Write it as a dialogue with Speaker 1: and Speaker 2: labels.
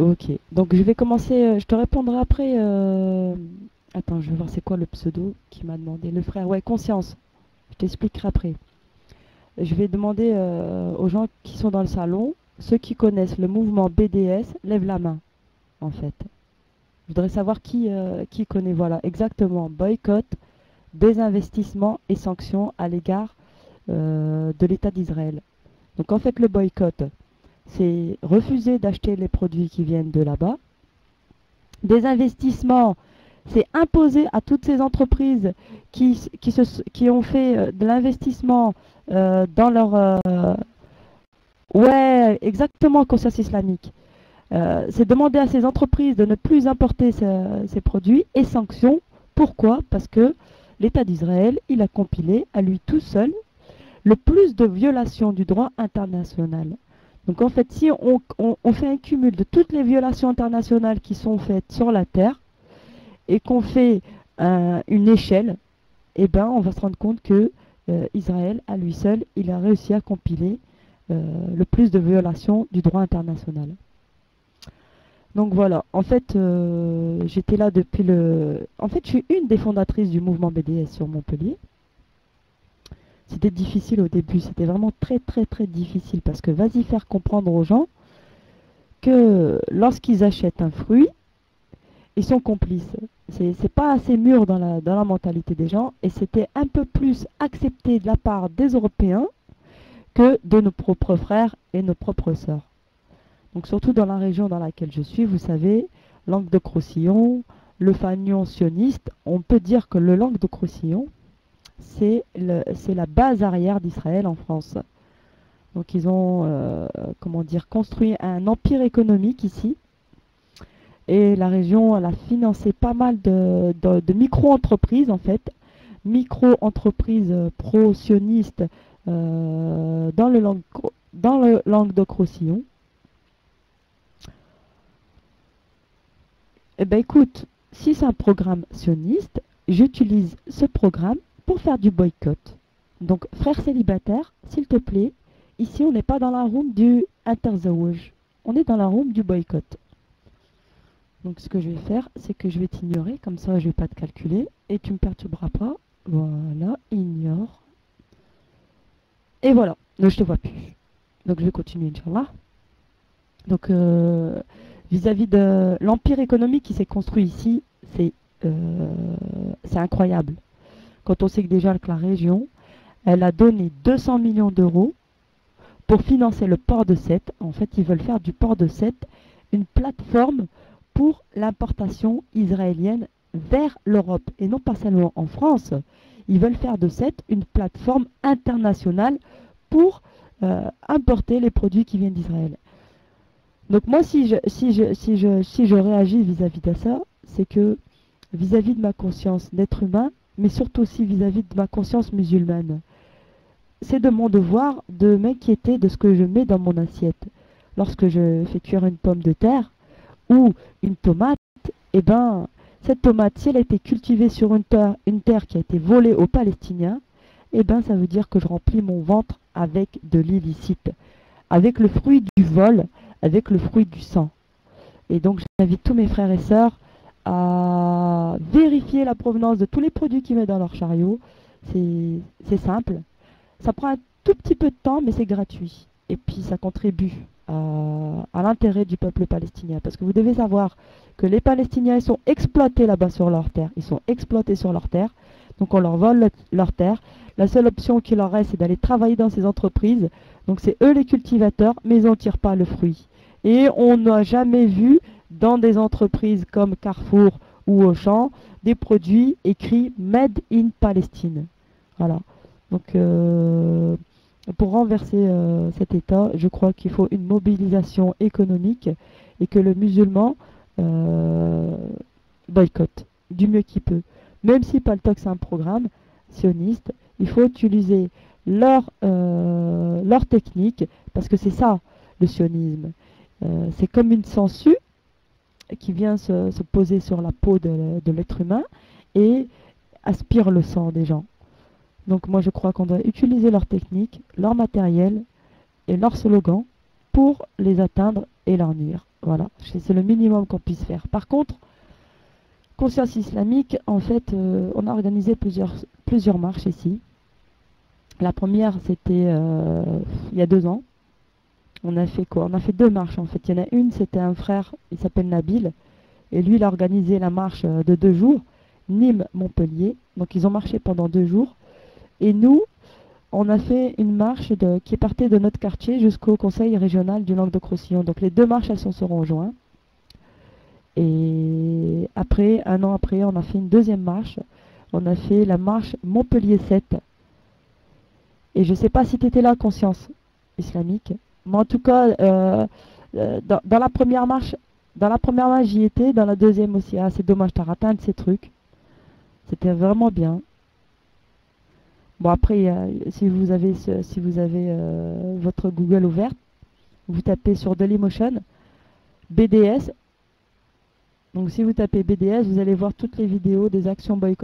Speaker 1: Ok, donc je vais commencer, je te répondrai après. Attends, je vais voir c'est quoi le pseudo qui m'a demandé. Le frère, ouais, conscience. Je t'expliquerai après. Je vais demander aux gens qui sont dans le salon, ceux qui connaissent le mouvement BDS, lève la main, en fait. Je voudrais savoir qui connaît, voilà, exactement. Boycott, désinvestissement et sanctions à l'égard de l'État d'Israël. Donc en fait, le boycott, c'est refuser d'acheter les produits qui viennent de là-bas. Des investissements, c'est imposer à toutes ces entreprises qui ont fait de l'investissement dans leur... ouais, exactement, conscience islamique. C'est demander à ces entreprises de ne plus importer ces produits et sanctions. Pourquoi? Parce que l'État d'Israël, il a compilé à lui tout seul le plus de violations du droit international. Donc en fait, si on fait un cumul de toutes les violations internationales qui sont faites sur la Terre et qu'on fait une échelle, eh ben, on va se rendre compte que Israël, à lui seul, il a réussi à compiler le plus de violations du droit international. Donc voilà, en fait, j'étais là depuis le... En fait, je suis une des fondatrices du mouvement BDS sur Montpellier. C'était difficile au début, c'était vraiment très très très difficile parce que vas-y faire comprendre aux gens que lorsqu'ils achètent un fruit, ils sont complices. C'est pas assez mûr dans la mentalité des gens et c'était un peu plus accepté de la part des Européens que de nos propres frères et nos propres sœurs. Donc surtout dans la région dans laquelle je suis, vous savez, Languedoc-Roussillon, le fanion sioniste, on peut dire que le Languedoc-Roussillon, c'est la base arrière d'Israël en France. Donc ils ont comment dire, construit un empire économique ici. Et la région, elle a financé pas mal de micro-entreprises en fait, micro-entreprises pro-sionistes dans le Languedoc-Roussillon. Eh bien écoute, si c'est un programme sioniste, j'utilise ce programme pour faire du boycott. Donc frères célibataires, s'il te plaît, ici on n'est pas dans la room du interzawaj, on est dans la room du boycott. Donc ce que je vais faire, c'est que je vais t'ignorer, comme ça je vais pas te calculer et tu me perturberas pas. Voilà, ignore. Et voilà, donc je te vois plus. Donc je vais continuer, Inch'Allah. Donc vis-à-vis de l'empire économique qui s'est construit ici, c'est euh, c'est incroyable. Quand on sait que déjà que la région, elle a donné 200 millions d'euros pour financer le port de Sète. En fait, ils veulent faire du port de Sète une plateforme pour l'importation israélienne vers l'Europe et non pas seulement en France. Ils veulent faire de Sète une plateforme internationale pour importer les produits qui viennent d'Israël. Donc moi, si je réagis vis-à-vis de ça, c'est que vis-à-vis de ma conscience d'être humain, mais surtout aussi vis-à-vis de ma conscience musulmane, c'est de mon devoir de m'inquiéter de ce que je mets dans mon assiette. Lorsque je fais cuire une pomme de terre ou une tomate, eh ben, cette tomate, si elle a été cultivée sur une terre qui a été volée aux Palestiniens, eh ben, ça veut dire que je remplis mon ventre avec de l'illicite, avec le fruit du vol, avec le fruit du sang. Et donc, j'invite tous mes frères et sœurs à vérifier la provenance de tous les produits qu'ils mettent dans leur chariot. C'est simple. Ça prend un tout petit peu de temps, mais c'est gratuit. Et puis ça contribue à l'intérêt du peuple palestinien. Parce que vous devez savoir que les Palestiniens ils sont exploités là-bas sur leur terre. Ils sont exploités sur leur terre. Donc on leur vole leur terre. La seule option qui leur reste, c'est d'aller travailler dans ces entreprises. Donc c'est eux les cultivateurs, mais ils n'en tirent pas le fruit. Et on n'a jamais vu dans des entreprises comme Carrefour ou Auchan des produits écrits Made in Palestine. Voilà. Donc, pour renverser cet État, je crois qu'il faut une mobilisation économique et que le musulman euh, boycotte du mieux qu'il peut. Même si Paltok c'est un programme sioniste, il faut utiliser leur technique parce que c'est ça le sionisme. C'est comme une sangsue qui vient se poser sur la peau de l'être humain et aspire le sang des gens. Donc moi je crois qu'on doit utiliser leur technique, leur matériel et leur slogan pour les atteindre et leur nuire. Voilà, c'est le minimum qu'on puisse faire. Par contre, Conscience islamique, en fait, on a organisé plusieurs marches ici. La première, c'était il y a 2 ans. On a fait quoi? On a fait 2 marches en fait. Il y en a une, c'était un frère, il s'appelle Nabil. Et lui, il a organisé la marche de 2 jours, Nîmes-Montpellier. Donc ils ont marché pendant 2 jours. Et nous, on a fait une marche qui partait de notre quartier jusqu'au conseil régional du Languedoc-Roussillon. Donc les 2 marches, elles se sont rejointes. Et après, un an après, on a fait une deuxième marche. On a fait la marche Montpellier 7. Et je ne sais pas si tu étais là, Conscience islamique. Mais en tout cas, dans la première marche, j'y étais. Dans la deuxième aussi. Ah, c'est dommage, t'as raté un de ces trucs. C'était vraiment bien. Bon, après, si vous avez votre Google ouvert, vous tapez sur Dailymotion, BDS. Donc si vous tapez BDS, vous allez voir toutes les vidéos des actions boycott.